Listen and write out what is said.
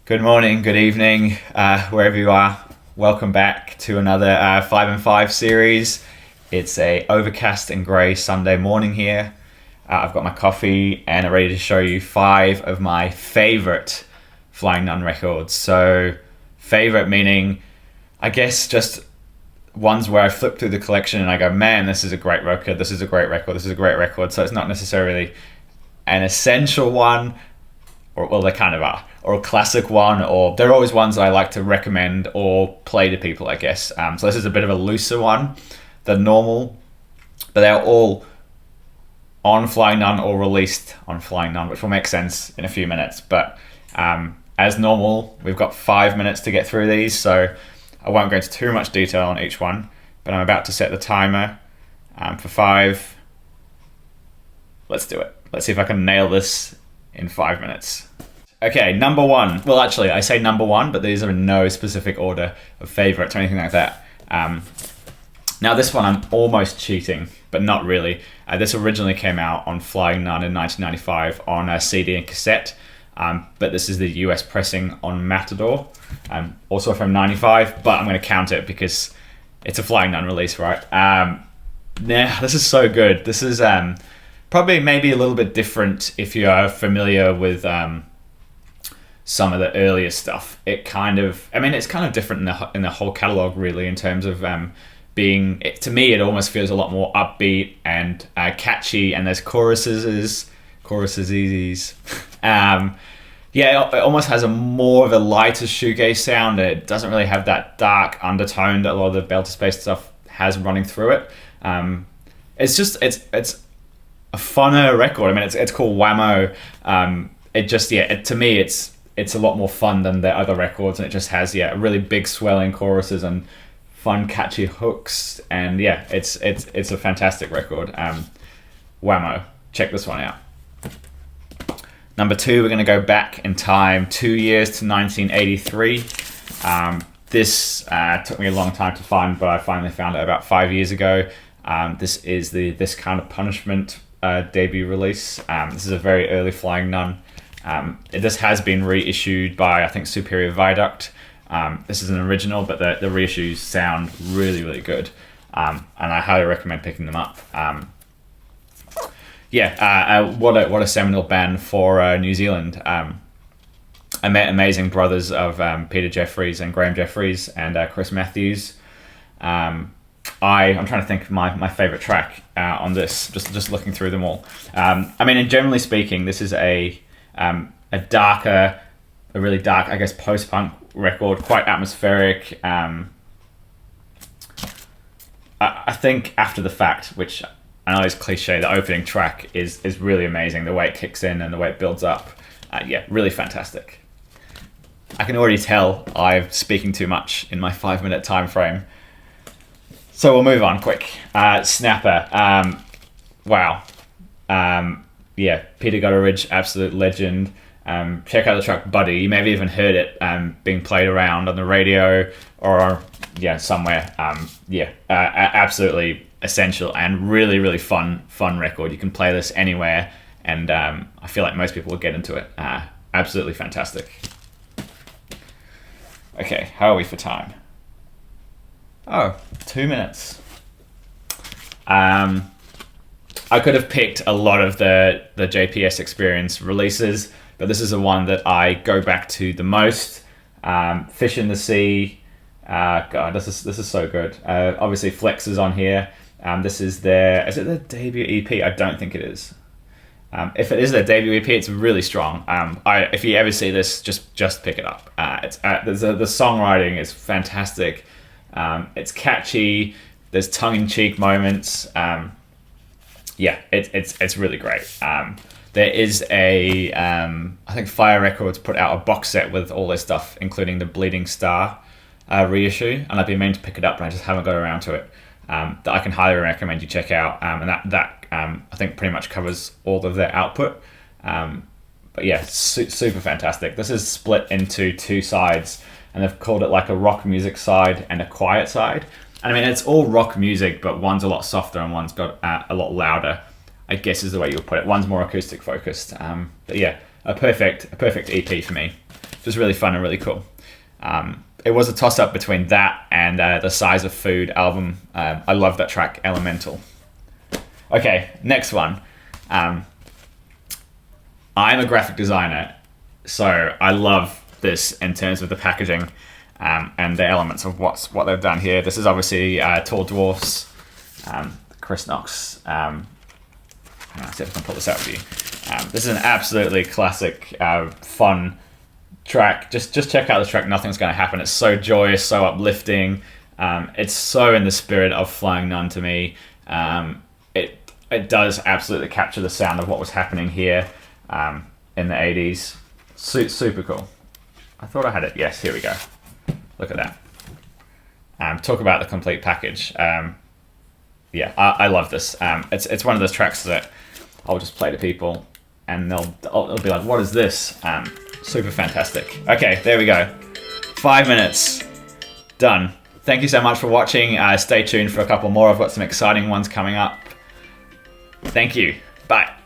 Good morning, good evening, wherever you are. Welcome back to another 5 and 5 series. It's a overcast and grey Sunday morning here. I've got my coffee and I'm ready to show you 5 of my favourite Flying Nun records. So, favourite meaning, I guess, just ones where I flip through the collection and I go, man, this is a great record, this is a great record, this is a great record. So it's not necessarily an essential one, or well, they kind of are, or a classic one, or they're always ones that I like to recommend or play to people, I guess. So this is a bit of a looser one than normal, but they're all on Flying Nun or released on Flying Nun, which will make sense in a few minutes. But as normal, we've got 5 minutes to get through these, so I won't go into too much detail on each one, but I'm about to set the timer for 5. Let's do it. Let's see if I can nail this in 5 minutes. Okay, number 1. Well, actually, I say number 1, but these are in no specific order of favourites or anything like that. Now, this one I'm almost cheating, but not really. This originally came out on Flying Nun in 1995 on a CD and cassette, but this is the US pressing on Matador, also from 95, but I'm going to count it because it's a Flying Nun release, right? This is so good. This is probably maybe a little bit different if you are familiar with some of the earlier stuff. It's kind of different in the whole catalog, really, in terms of to me, it almost feels a lot more upbeat and catchy, and there's choruses. It almost has a more of a lighter shoegaze sound. It doesn't really have that dark undertone that a lot of the Belt to Space stuff has running through it. It's a funner record. I mean, it's called Wamo. To me, it's a lot more fun than the other records, and it just has really big swelling choruses and fun catchy hooks, and it's a fantastic record. Wamo, check this one out. Number 2, we're going to go back in time 2 years to 1983. This took me a long time to find, but I finally found it about 5 years ago. This is the This Kind of Punishment debut release. This is a very early Flying Nun. This has been reissued by, I think, Superior Viaduct. This is an original, but the reissues sound really, really good. And I highly recommend picking them up. What a seminal band for New Zealand. Amazing brothers of Peter Jeffries and Graham Jeffries and Chris Matthews. I'm trying to think of my favourite track on this, just looking through them all. And generally speaking, this is a really dark, I guess, post-punk record, quite atmospheric. I think After the Fact, which I know is cliche, the opening track is really amazing. The way it kicks in and the way it builds up. Really fantastic. I can already tell I'm speaking too much in my 5-minute time frame. So we'll move on quick. Snapper. Wow. Peter Gutteridge, absolute legend. Check out the track Buddy. You may have even heard it being played around on the radio or somewhere. Absolutely essential and really, really fun record. You can play this anywhere, and I feel like most people will get into it. Absolutely fantastic. Okay, how are we for time? 2 minutes. I could have picked a lot of the JPS Experience releases, but this is the one that I go back to the most. Fish in the Sea. God, this is so good. Obviously, Flex is on here. Is it their debut EP? I don't think it is. If it is their debut EP, it's really strong. If you ever see this, just pick it up. The songwriting is fantastic. It's catchy. There's tongue-in-cheek moments. It's really great. There is I think Fire Records put out a box set with all their stuff, including the Bleeding Star reissue, and I've been meaning to pick it up, but I just haven't got around to it. That I can highly recommend you check out, and that I think pretty much covers all of their output. Super fantastic. This is split into 2 sides, and they've called it like a rock music side and a quiet side. And it's all rock music, but one's a lot softer and one's got a lot louder, I guess is the way you'll put it. One's more acoustic focused. A perfect EP for me. just really fun and really cool. It was a toss-up between that and the Size of Food album. I love that track, Elemental. Okay, next one. I'm a graphic designer, so I love this in terms of the packaging and the elements of what they've done here. This is obviously Tall Dwarfs, Chris Knox. Let's see if I can pull this out for you. This is an absolutely classic, fun track. Just check out this track, Nothing's Gonna Happen. It's so joyous, so uplifting. It's so in the spirit of Flying Nun to me. It does absolutely capture the sound of what was happening here in the 80s. Super cool. I thought I had it. Yes, here we go. Look at that. Talk about the complete package. Yeah, I love this. It's one of those tracks that I'll just play to people and they'll be like, what is this? Super fantastic. Okay, there we go. 5 minutes. Done. Thank you so much for watching. Stay tuned for a couple more. I've got some exciting ones coming up. Thank you. Bye.